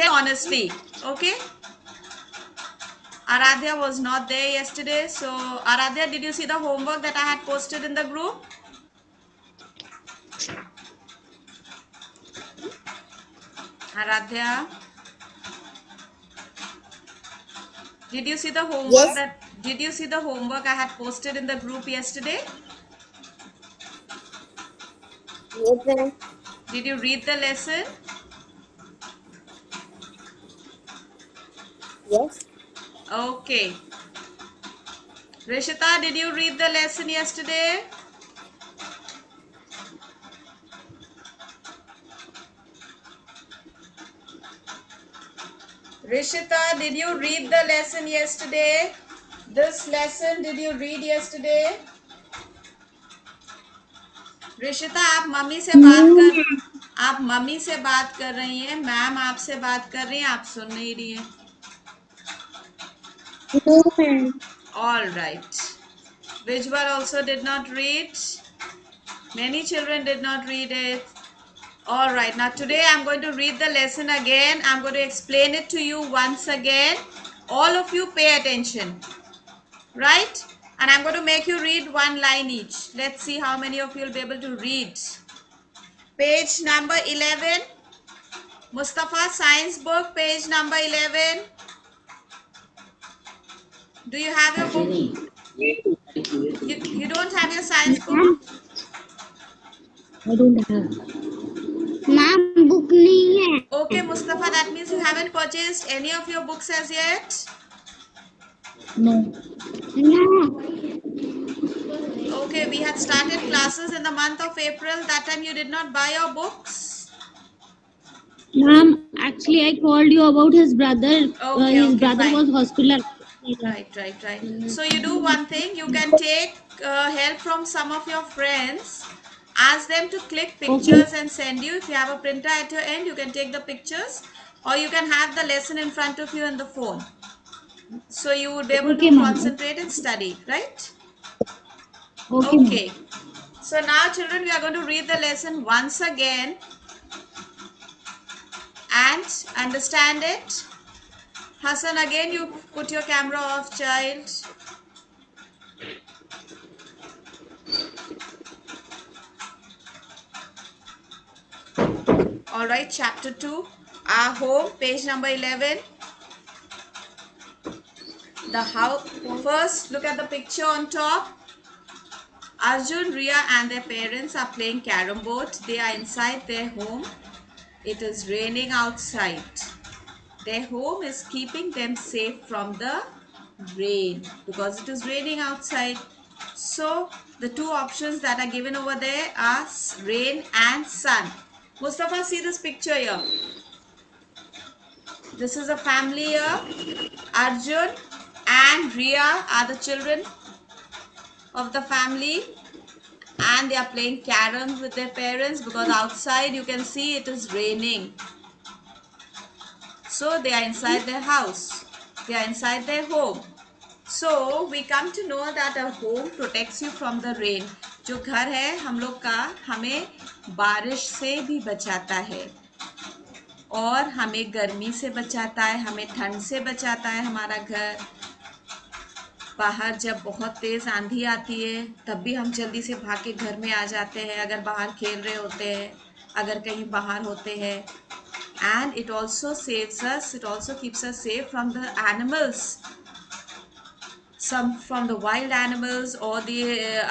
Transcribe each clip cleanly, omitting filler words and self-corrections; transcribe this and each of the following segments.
Tell honestly, okay? Aradhya was not there yesterday. So, Aradhya, did you see the homework that I had posted in the group? Aradhya, did you see the homework Yes. I had posted in the group yesterday? Yes, ma'am. Did you read the lesson? Yes. Okay. Rishita, did you read the lesson yesterday? Rishita, did you read the lesson yesterday? This lesson did you read yesterday? Rishita आप mummy से बात कर रही हैं, ma'am आपसे बात कर रही हैं, आप सुन नहीं रही हैं. No, ma'am. All right. Vijwal also did not read. Many children did not read it. All right. Now today I'm going to read the lesson again. I'm going to explain it to you once again. All of you pay attention. Right? And I'm going to make you read one line each. Let's see how many of you will be able to read. Page number 11. Mustafa, science book, page number 11. Do you have your book? You don't have your science book? I don't have. Ma'am, book नहीं है. Okay, Mustafa, that means you haven't purchased any of your books as yet? No. No. Okay, we had started classes in the month of April. That time you did not buy your books? Ma'am, actually, I called you about his brother. Okay, His okay, brother fine. was hospitalized. Right. So you do one thing. You can take help from some of your friends. Ask them to click Okay. pictures and send you. If you have a printer at your end, you can take the pictures. Or you can have the lesson in front of you in the phone. So you would be able Okay, to ma'am. concentrate and study, right? Okay, ma'am. Okay. So now children, we are going to read the lesson once again and understand it. Hassan, again you put your camera off, child. All right, chapter 2, our home, page number 11. The house. First, look at the picture on top. Arjun, Ria and their parents are playing carom board. They are inside their home. It is raining outside. Their home is keeping them safe from the rain because it is raining outside. So the two options that are given over there are rain and sun. Mustafa, see this picture here. This is a family here. Arjun and Ria are the children of the family and they are playing caroms with their parents because outside you can see it is raining. So they are inside their house. They are inside their home. So we come to know that a home protects you from the rain. जो घर है हम लोग का हमें बारिश से भी बचाता है और हमें गर्मी से बचाता है, हमें ठंड से बचाता है हमारा घर. बाहर जब बहुत तेज आंधी आती है तब भी हम जल्दी से भाग के घर में आ जाते हैं अगर बाहर खेल रहे होते हैं, अगर कहीं बाहर होते हैं. And it also saves us, it also keeps us safe from the animals, some from the wild animals or the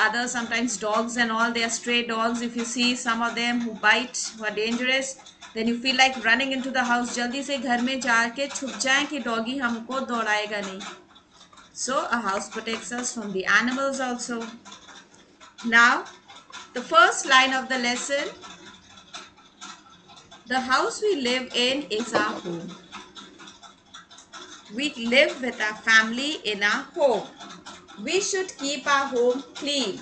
other, sometimes dogs and all. They are stray dogs. If you see some of them who bite, who are dangerous, then you feel like running into the house, jaldi se ghar mein jaake छुप जाएं कि doggy हमको दौड़ाएगा नहीं. So a house protects us from the animals also. Now the first line of the lesson: the house we live in is our home. We live with our family in our home. We should keep our home clean.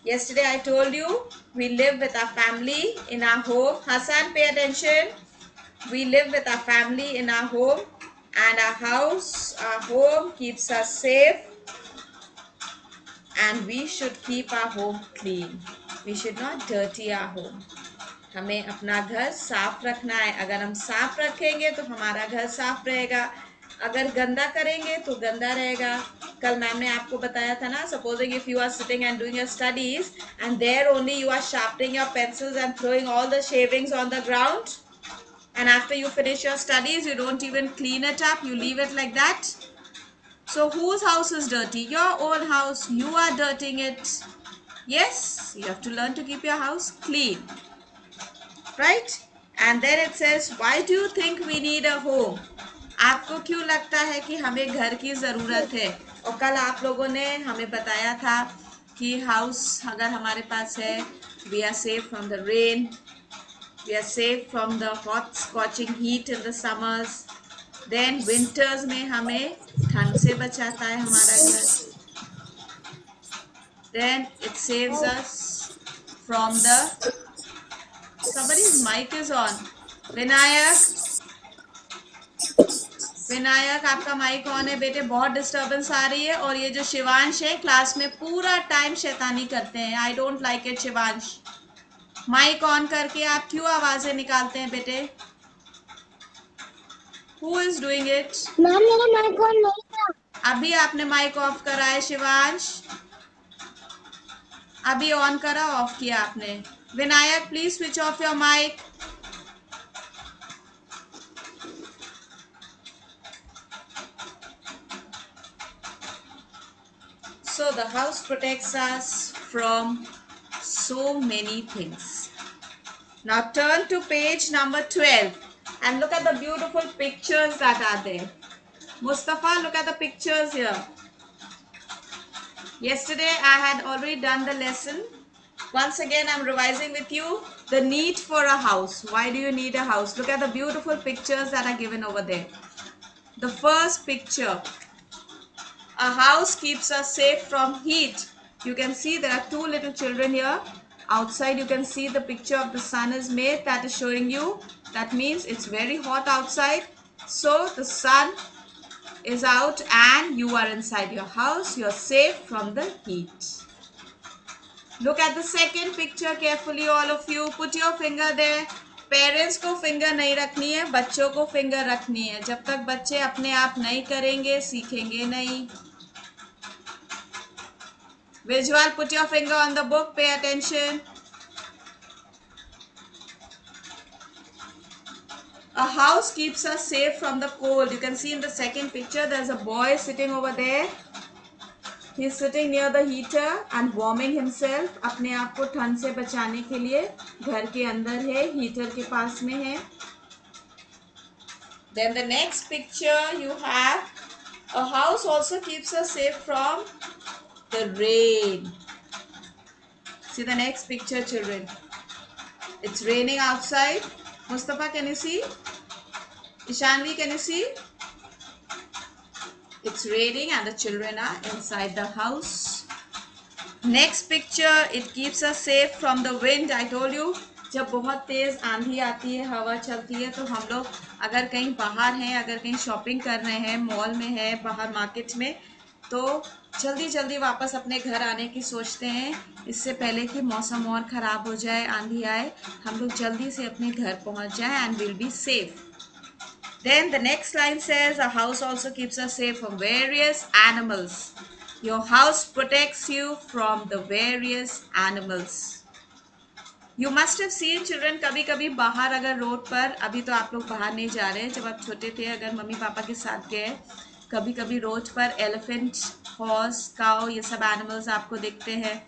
Yesterday I told you we live with our family in our home. Hassan, pay attention. We live with our family in our home and our house, our home keeps us safe and we should keep our home clean. We should not dirty our home. हमें अपना घर साफ रखना है। अगर हम साफ रखेंगे तो हमारा घर साफ रहेगा, अगर गंदा करेंगे तो गंदा रहेगा। कल मैम ने आपको बताया था ना, supposing if you are sitting and doing your studies and there only you are sharpening your pencils and throwing all the shavings on the ground, and after you finish your studies you don't even clean it up, you leave it like that. So whose house is dirty? Your own house. You are dirtying it. Yes, you have to learn to keep your house clean, right? And then it says, why do you think we need a home? आपको क्यों लगता है कि हमें घर की ज़रूरत है? और कल आप लोगों ने हमें बताया था कि हाउस अगर हमारे पास है, we are safe from the rain, we are safe from the hot scorching heat in the summers. Then winters में हमें ठंड से बचाता है हमारा घर. Then it saves us from the, somebody's mic is on. Vinayak आपका माइक ऑन है बेटे, बहुत डिस्टर्बेंस आ रही है। और ये जो शिवांश है क्लास में पूरा टाइम शैतानी करते हैं, I don't like it. Shivansh mic on करके आप क्यों आवाजें निकालते हैं बेटे? Who is doing it? Ma'am मेरा माइक ऑन नहीं था। अभी आपने माइक ऑफ करा है शिवांश, अभी ऑन करा, ऑफ किया आपने। Vinayak please switch off your mic. So the house protects us from so many things. Now turn to page number 12 and look at the beautiful pictures that are there. Mustafa, look at the pictures here. Yesterday I had already done the lesson. Once again I'm revising with you the need for a house. Why do you need a house? Look at the beautiful pictures that are given over there. The first picture, a house keeps us safe from heat. You can see there are two little children here. Outside you can see the picture of the sun is made, that is showing you, that means it's very hot outside. So the sun is out and you are inside your house, you are safe from the heat. Look at the second picture carefully, all of you. Put your finger there. Parents को finger नहीं रखनी है, बच्चों को finger रखनी है। जब तक बच्चे अपने आप नहीं करेंगे सीखेंगे नहीं। Visual, put your finger on the book, pay attention. A house keeps us safe from the cold. You can see in the second picture there's a boy sitting over there. He's sitting near the heater and warming himself. अपने आप को ठंड से बचाने के लिए घर के अंदर है, हीटर के पास में है। Then the next picture you have, a house also keeps us safe from the rain. See the next picture, children. It's raining outside. Mustafa, can you see? Ishanvi, can you see? It's raining and the children are inside the house. Next picture, it keeps us safe from the wind. I told you, जब बहुत तेज आंधी आती है, हवा चलती है, तो हम लोग अगर कहीं बाहर हैं, अगर कहीं शॉपिंग कर रहे हैं, मॉल में है, बाहर मार्केट में, तो जल्दी जल्दी वापस अपने घर आने की सोचते हैं, इससे पहले कि मौसम और ख़राब हो जाए, आंधी आए, हम लोग जल्दी से अपने घर पहुंच जाएं and we'll be safe. Then the next line says, a house also keeps us safe from various animals. Your house protects you from the various animals. You must have seen children, कभी कभी बाहर अगर road पर, अभी तो आप लोग बाहर नहीं जा रहे, जब आप छोटे थे अगर मम्मी पापा के साथ गए, कभी कभी रोड पर एलिफेंट, हॉर्स, काउ, ये सब एनिमल्स आपको दिखते हैं.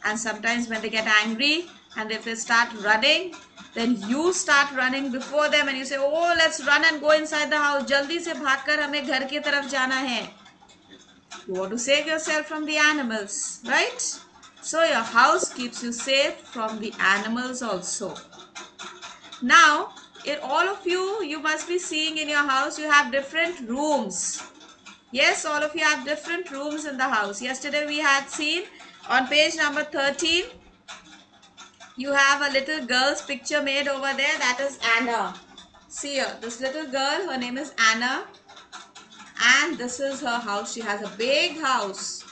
And sometimes when they get angry and if they start running, then you start running before them and you say, oh let's run and go inside the house. जल्दी से भागकर हमें घर की तरफ जाना है. You want to save yourself from the animals, right? So your house keeps you safe from the animals also. Now, all of you, you must be seeing in your house, you have different rooms. Yes, all of you have different rooms in the house. Yesterday we had seen on page number 13, you have a little girl's picture made over there. That is Anna. See here, this little girl, her name is Anna. And this is her house. She has a big house.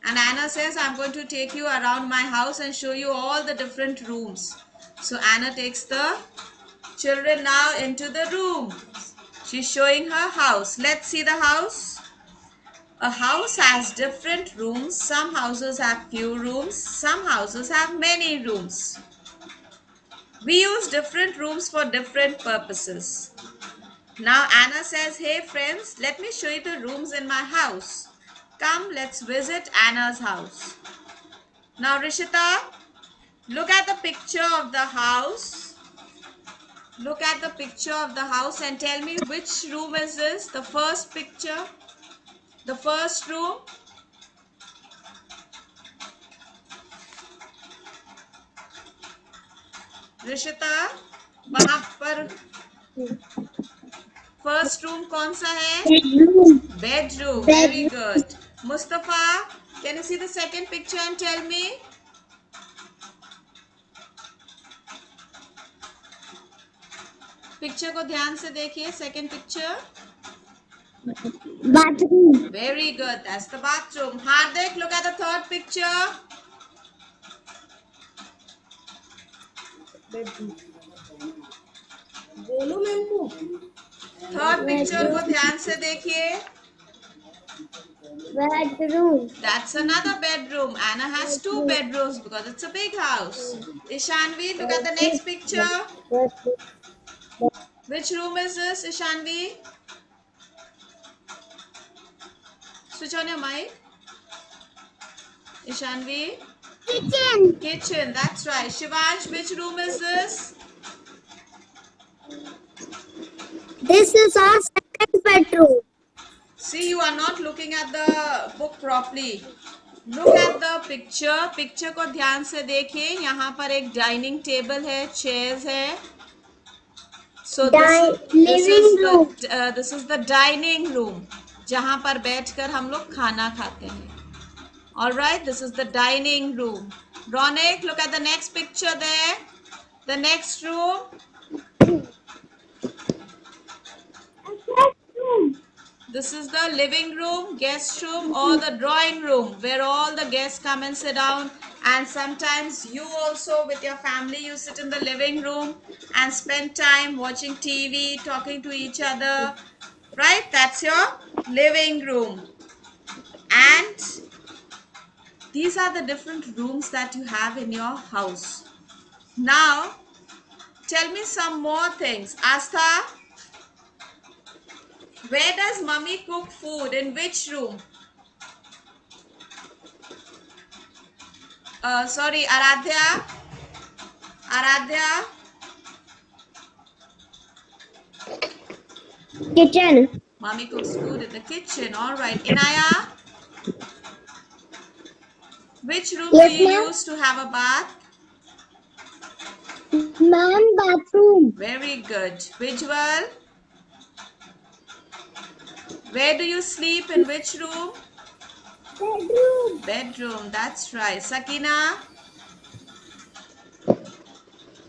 And Anna says, I'm going to take you around my house and show you all the different rooms. So Anna takes the children now into the room. She's showing her house. Let's see the house. A house has different rooms. Some houses have few rooms. Some houses have many rooms. We use different rooms for different purposes. Now Anna says, hey friends, let me show you the rooms in my house. Come, let's visit Anna's house. Now Rishita, look at the picture of the house. Look at the picture of the house and tell me which room is this? The first picture? The first room? Rishita वहां पर first room कौन सा है? Bedroom. Very good. Mustafa, can you see the second picture and tell me? Picture को ध्यान से देखिए. Second picture. Bathroom. Very good. That's the bathroom. Hardik, look at the third picture. बोलो मैम को. थर्ड पिक्चर को ध्यान से देखिए. Bedroom. That's another bedroom. Anna has 2 bedrooms because it's a big house. Ishanvi, look at the next picture. Which room is this, Ishanvi? Switch on your mic. Ishanvi? Kitchen. Kitchen, that's right. Shivansh, which room is this? This is our second bedroom. See, you are not looking at the book properly. Look at the picture. Picture को ध्यान से देखिए. यहाँ पर एक dining table है, chairs है. So this is the dining room, जहाँ पर बैठकर हम लोग खाना खाते हैं. All right, this is the dining room. Ronik, look at the next picture there. The next room. This is the living room, guest room, or the drawing room where all the guests come and sit down. And sometimes you also with your family, you sit in the living room and spend time watching TV, talking to each other. Right? That's your living room. And these are the different rooms that you have in your house. Now, tell me some more things. Astha, where does mummy cook food? In which room? Sorry, Aradhya. Aradhya. Kitchen. Mummy cooks food in the kitchen. All right. Inaya. Which room Yes, do you ma'am. use to have a bath? Ma'am, bathroom. Very good. Vijwal. Where do you sleep? In which room? Bedroom. Bedroom. That's right. Sakina.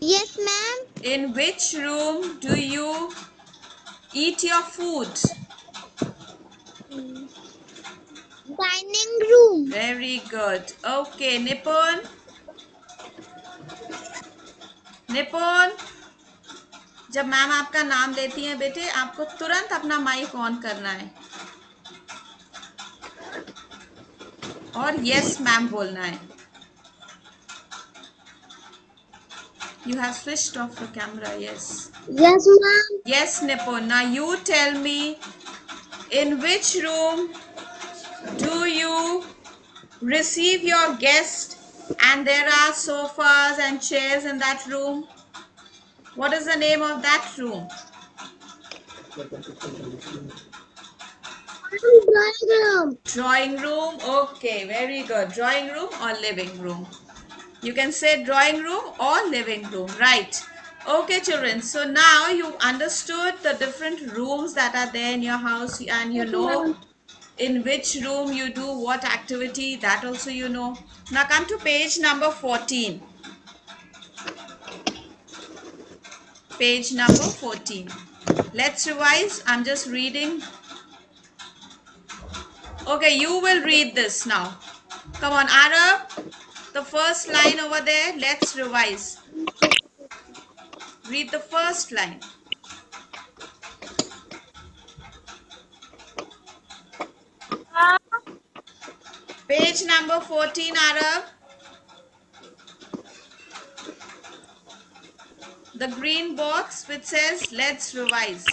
Yes, ma'am. In which room do you eat your food? Dining room. Very good. Okay, Nipun. निपुण, जब ma'am आपका नाम लेती हैं बेटे, आपको तुरंत अपना माइक ऑन करना है और यस मैम बोलना है. You have switched off the camera. Yes. Yes, ma'am. Yes, Nipun. Now you tell me, in which room do you receive your guest and there are sofas and chairs in that room? What is the name of that room? Drawing room. Drawing room. Okay, very good. Drawing room or living room. You can say drawing room or living room, right? Okay, children. So now you understood the different rooms that are there in your house and you know in which room you do what activity. That also you know. Now come to page number 14. Page number 14. Let's revise. I'm just reading. Okay, you will read this now. Come on, Arab. The first line over there. Let's revise. Read the first line. Page number 14, Arav. The green box which says let's revise.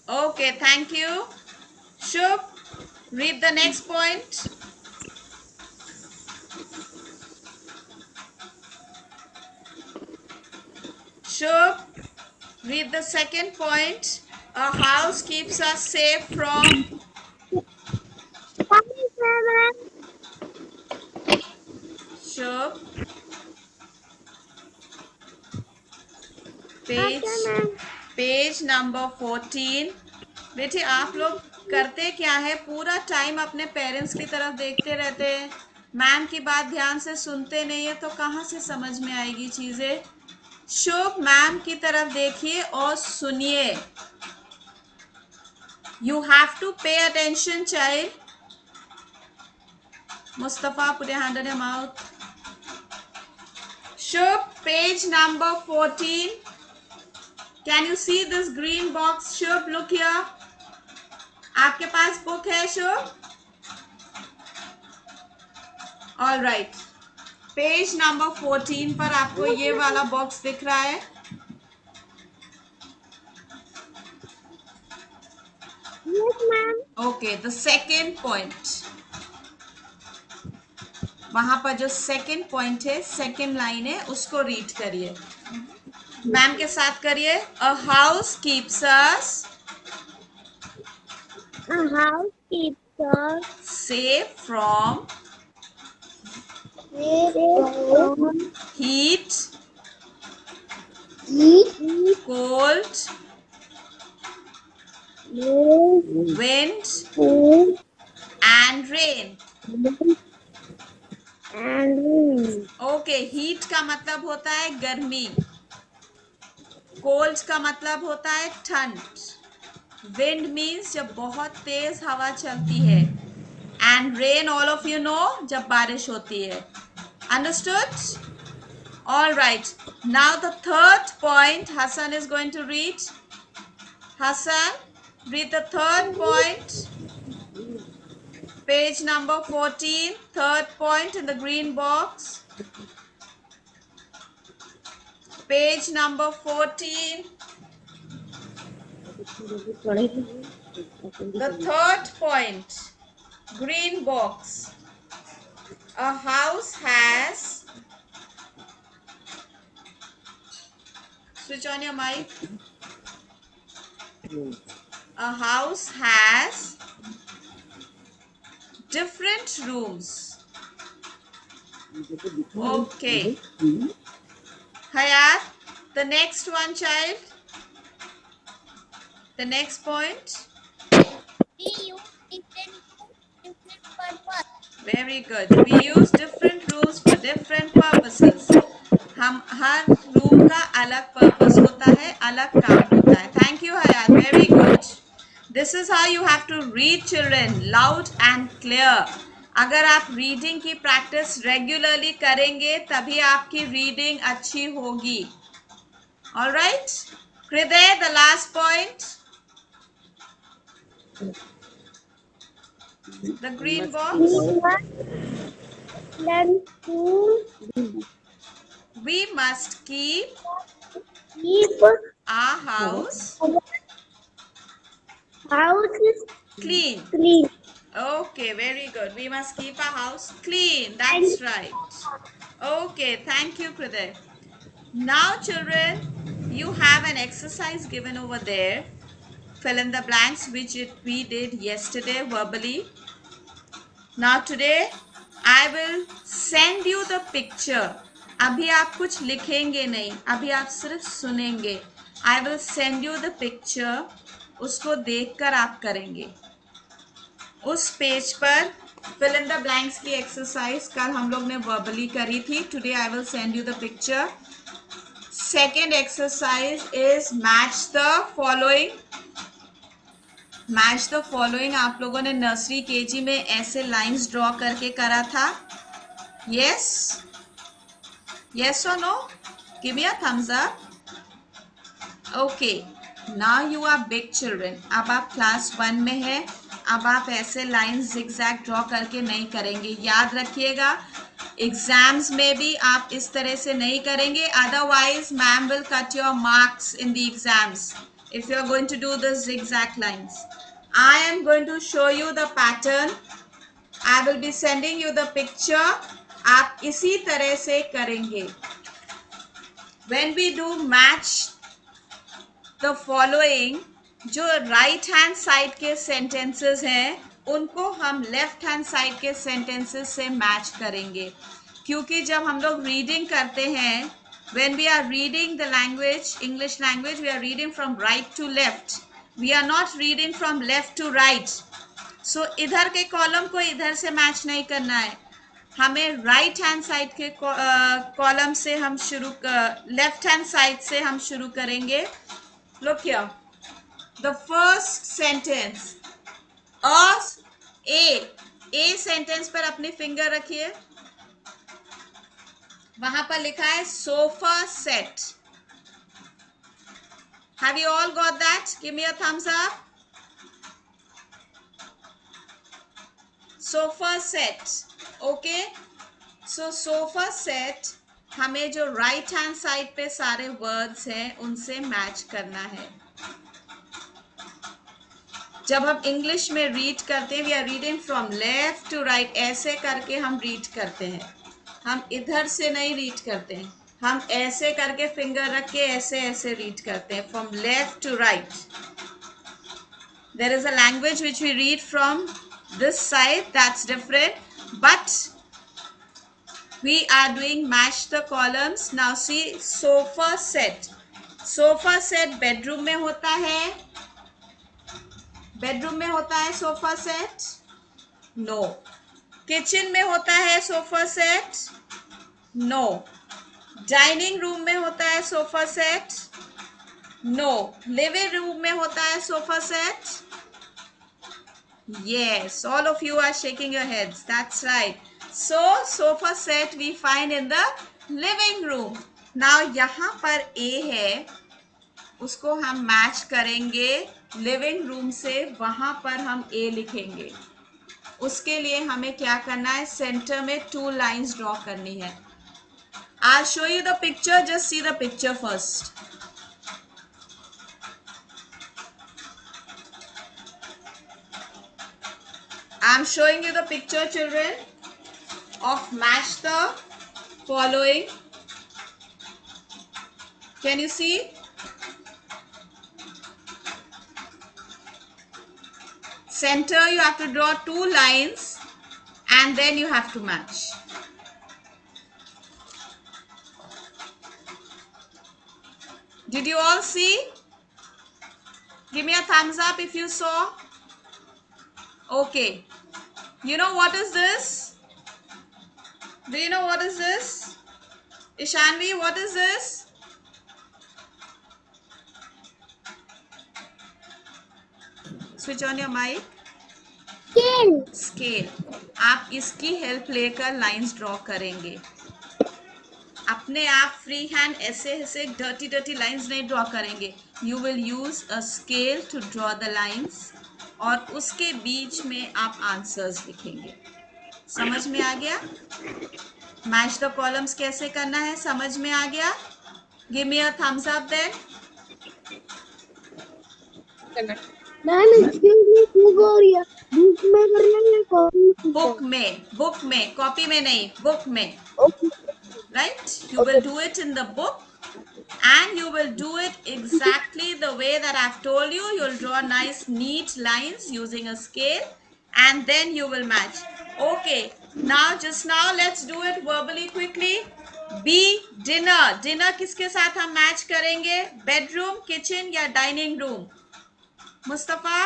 Okay, thank you. Shubh, read the next point. Shubh, read the second point. A house keeps us safe from. Shubh, page number 14. बेटे आप लोग करते क्या है, पूरा time अपने parents की तरफ देखते रहते हैं, मैम की बात ध्यान से सुनते नहीं है, तो कहाँ से समझ में आएगी चीजें. शुभ, मैम की तरफ देखिए और सुनिए. You have to pay attention child. Mustafa, put your hand on your mouth. Shubh, page number 14. Can you see this green box? Shubh, look here. आपके पास बुक है Shubh? All right. Page number 14 पर आपको ये वाला बॉक्स दिख रहा है. Okay, the second point. वहां पर जो सेकेंड पॉइंट है, सेकेंड लाइन है, उसको रीड करिए. मैम के साथ करिए. A house keeps us safe from heat, cold, wind and rain. ओके, हीट का मतलब होता है गर्मी, कोल्ड का मतलब होता है ठंड, विंड मीन्स जब बहुत तेज हवा चलती है, and rain all of you know जब बारिश होती है. Understood? All right. Now the third point Hassan is going to read. Hassan, read the third point. Page number 14, third point in the green box. Page number 14. The third point, green box. A house has. Switch on your mic. A house has different rooms. Okay. Hayat, the next one, child. The next point. We use different purpose. Very good. We use different rooms for different purposes. हम हर room का अलग purpose होता है, अलग काम होता है. Thank you, Hayat. Very good. This is how you have to read, children, loud and clear. अगर आप रीडिंग की प्रैक्टिस रेगुलरली करेंगे तभी आपकी रीडिंग अच्छी होगी. All right? Hriday, the last point. The green box. We must keep our house clean. Okay, very good. We must keep our house clean. That's right. Okay, thank you, Hriday. Now, children, you have an exercise given over there. Fill in the blanks which we did yesterday verbally. Now today I will send you the picture. अभी आप कुछ लिखेंगे नहीं, अभी आप सिर्फ सुनेंगे. I will send you the picture. उसको देखकर आप करेंगे. उस पेज पर fill in the blanks की एक्सरसाइज कल हम लोग ने verbally करी थी. Today I will send you the picture. Second exercise is match the following. Match the following आप लोगों ने नर्सरी केजी में ऐसे लाइंस ड्रॉ करके करा था. यस और no? Give me a thumbs up. Okay, now you are big children. अब आप क्लास 1 में है. अब आप ऐसे लाइंस जिगजैग ड्रॉ करके नहीं करेंगे. याद रखिएगा, एग्जाम्स में भी आप इस तरह से नहीं करेंगे, otherwise ma'am will cut your marks in the exams if you are going to do the zigzag lines. I am going to show you the pattern. I will be sending you the picture. आप इसी तरह से करेंगे. When we do match the following, जो right hand side के sentences हैं उनको हम left hand side के sentences से match करेंगे. क्योंकि जब हम लोग reading करते हैं, when we are reading the language, English language, we are reading from right to left. We are not reading from left to right. So इधर के कॉलम को इधर से मैच नहीं करना है. हमें राइट हैंड साइड के कॉलम से हम शुरू, लेफ्ट हैंड साइड से हम शुरू करेंगे. Look here. The first sentence. A sentence पर अपनी फिंगर रखिए. वहां पर लिखा है sofa set. Have you all got that? Give me a thumbs up. Sofa set. Okay. So sofa set हमें जो राइट हैंड साइड पे सारे वर्ड्स हैं उनसे मैच करना है. जब हम इंग्लिश में रीड करते हैं, we are reading from left to right. ऐसे करके हम रीड करते हैं. हम इधर से नहीं रीड करते हैं. हम ऐसे करके फिंगर रख के ऐसे ऐसे रीड करते हैं, from left to right. There is a language which we read from this side, that's different, but we are doing match the columns. Now see sofa set. Sofa set bedroom में होता है. Bedroom में होता है sofa set? No. Kitchen में होता है sofa set? No. Dining room में होता है sofa set? No. Living room में होता है sofa set? Yes, all of you are shaking your heads. That's right. So sofa set we find in the living room. Now यहाँ पर A है, उसको हम मैच करेंगे लिविंग रूम से. वहां पर हम A लिखेंगे. उसके लिए हमें क्या करना है, सेंटर में 2 लाइंस ड्रॉ करनी है. I'll show you the picture. Just see the picture first. I'm showing you the picture, children, of match the following. Can you see? Center, you have to draw 2 lines and then you have to match. Did you all see? Give me a thumbs up if you saw. Okay. You know what is this? Do you know what is this? Ishanvi, what is this? Switch on your mic. Scale. आप इसकी help लेकर lines draw करेंगे. अपने आप free hand ऐसे ऐसे dirty lines नहीं draw करेंगे. You will use a scale to draw the lines और उसके बीच में आप आंसर्स लिखेंगे. समझ में आ गया? मैच द कॉलम्स कैसे करना है समझ में आ गया? Give me a thumbs up then. Ma'am excuse me, book हो रही है. बुक में करना है कॉपी में? बुक में कॉपी में नहीं, बुक में. Okay. Right? You will do it in the book and you will do it exactly the way that I've told you. You'll draw nice neat lines using a scale and then you will match. Okay. Just now let's do it verbally quickly. B, dinner. Dinner किसके साथ हम match करेंगे? Bedroom, kitchen या dining room? Mustafa,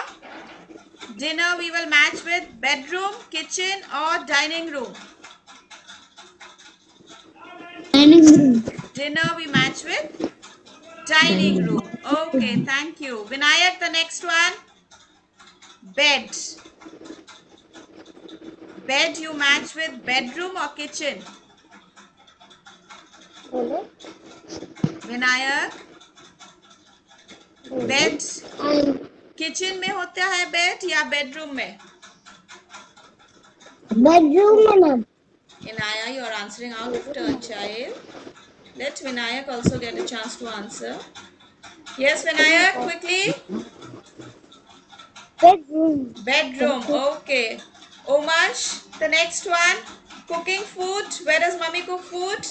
dinner we will match with bedroom, kitchen or dining room? Dining room. Dinner we match with dining room. Okay, thank you. Vinayak, the next one. Bed. Bed you match with bedroom or kitchen? बोलो Vinayak, bed kitchen में होता है bed या bedroom में? Bedroom में ma'am. Inaya, you are answering out of turn, child. Let Vinayak also get a chance to answer. Yes, Vinayak, quickly. Bedroom. Bedroom. Okay. Omash, the next one. Cooking food. Where does mommy cook food?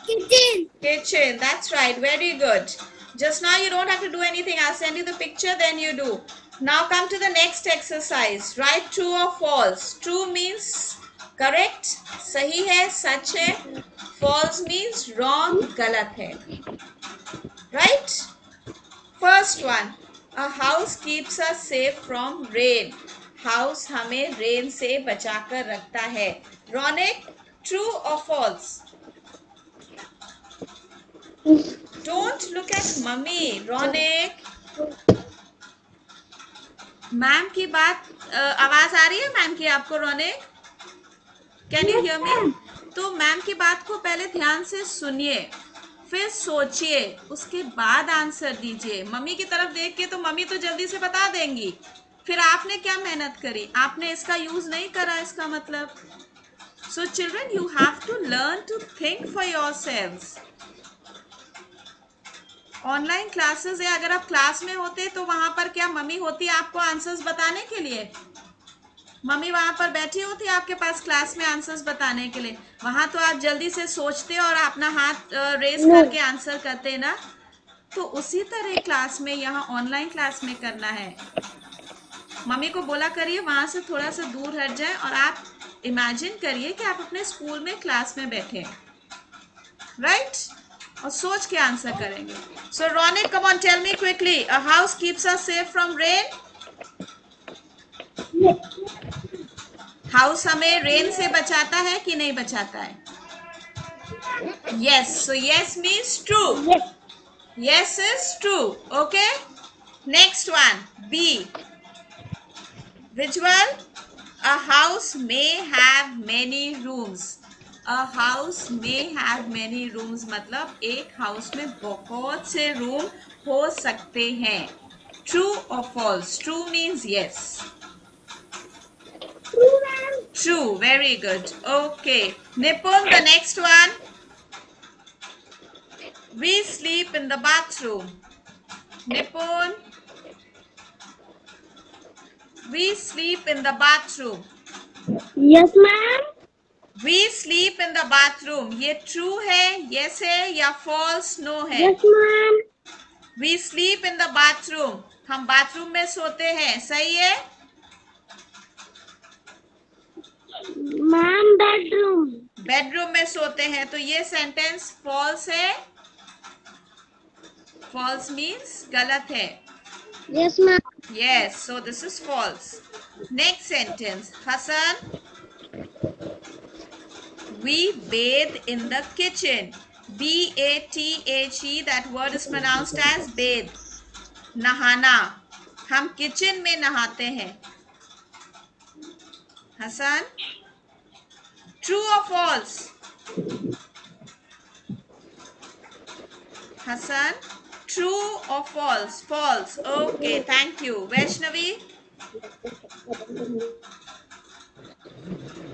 Kitchen. Kitchen. That's right. Very good. Just now you don't have to do anything. I'll send you the picture, then you do. Now come to the next exercise. Write true or false. True means correct, सही है, सच है. False means wrong, गलत है. Right? First one. A house keeps us safe from rain. House हमें rain से बचाकर रखता है. Ronik, true or false? Don't look at mummy. Ronik. Ma'am की बात आवाज आ रही है मैम की आपको? Ronik, can you hear me? तो मैम की बात को पहले ध्यान से सुनिए, फिर सोचिए, उसके बाद आंसर दीजिए. मम्मी की तरफ देख के तो मम्मी तो जल्दी से बता देंगी, फिर आपने क्या मेहनत करी, आपने इसका यूज नहीं करा, इसका मतलब. So children, you have to learn to think for yourselves. Online classes है, अगर आप क्लास में होते तो वहां पर क्या मम्मी होती आपको आंसर्स बताने के लिए? मम्मी वहां पर बैठी होती आपके पास क्लास में आंसर्स बताने के लिए? वहां तो आप जल्दी से सोचते और अपना हाथ रेस करके आंसर करते ना. तो उसी तरह क्लास में यहाँ ऑनलाइन क्लास में करना है. मम्मी को बोला करिए वहां से थोड़ा सा दूर हट जाए और आप इमेजिन करिए कि आप अपने स्कूल में क्लास में बैठे, राइट? और सोच के आंसर करेंगे. So Ronik, come on, tell me quickly. A house keeps us safe from rain. House हमें रेन से बचाता है कि नहीं बचाता है? Yes. So yes means true. Yes is true. Okay, next one. B. Which one? A house may have many rooms. A house may have many rooms मतलब एक हाउस में बहुत से रूम हो सकते हैं. True or false? True means yes. True. Very good. Okay. Nipun, the next one. We sleep in the bathroom. Nipun. We sleep in the bathroom. Yes ma'am. We sleep in the bathroom. ये true है, yes है या false, no है? Yes ma'am. We sleep in the bathroom. हम bathroom में सोते हैं, सही है? Ma'am, bedroom. बेडरूम में सोते हैं, तो ये सेंटेंस false है. False means गलत है. Yes ma'am. Yes, so this is false. Next sentence. Hassan, we bathe in the kitchen. B-A-T-H-E, that word is pronounced as bathe. नहाना. हम किचन में नहाते हैं. Hassan, true or false? Hassan, true or false? False. Okay, thank you. Vaishnavi?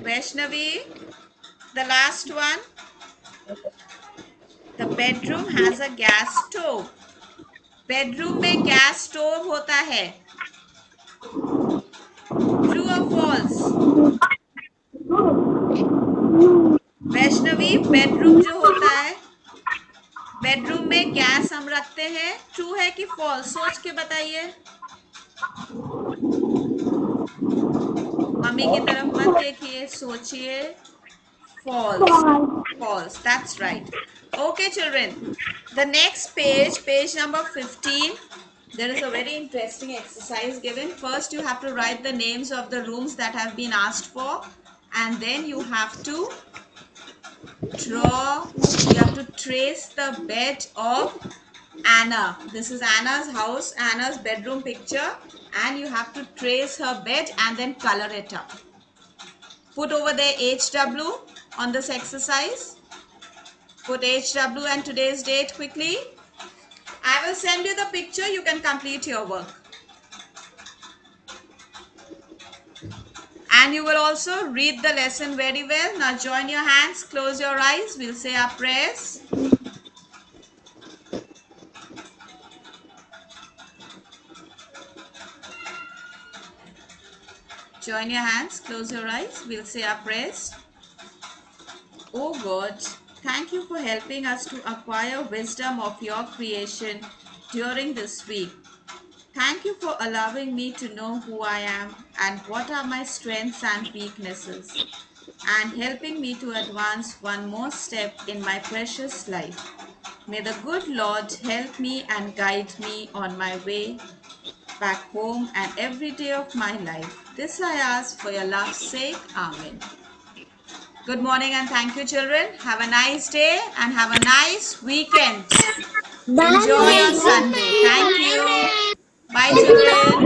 Vaishnavi, the last one. The bedroom has a gas stove. Bedroom में gas stove होता है. True or false? Vaishnavi, bedroom जो होता है, bedroom में gas हम रखते हैं. ट्रू है कि फॉल्स? सोच के बताइए. मम्मी की तरफ मत देखिए, सोचिए. False. False. That's right. Okay, children. The next page, page number 15. There is a very interesting exercise given. First, you have to write the names of the rooms that have been asked for, and then you have to you have to trace the bed of Anna. This is Anna's house, Anna's bedroom picture, and you have to trace her bed and then color it up. Put over there HW on this exercise. Put HW and today's date quickly. I will send you the picture. You can complete your work. And you will also read the lesson very well. Now join your hands, close your eyes. We'll say our prayers. Join your hands, close your eyes. We'll say our prayers. Oh God, thank you for helping us to acquire wisdom of your creation during this week. Thank you for allowing me to know who I am and what are my strengths and weaknesses, and helping me to advance one more step in my precious life. May the good Lord help me and guide me on my way back home and every day of my life. This I ask for your love's sake. Amen. Good morning and thank you, children. Have a nice day and have a nice weekend. Bye. Enjoy your Sunday. Thank you. Bye, children.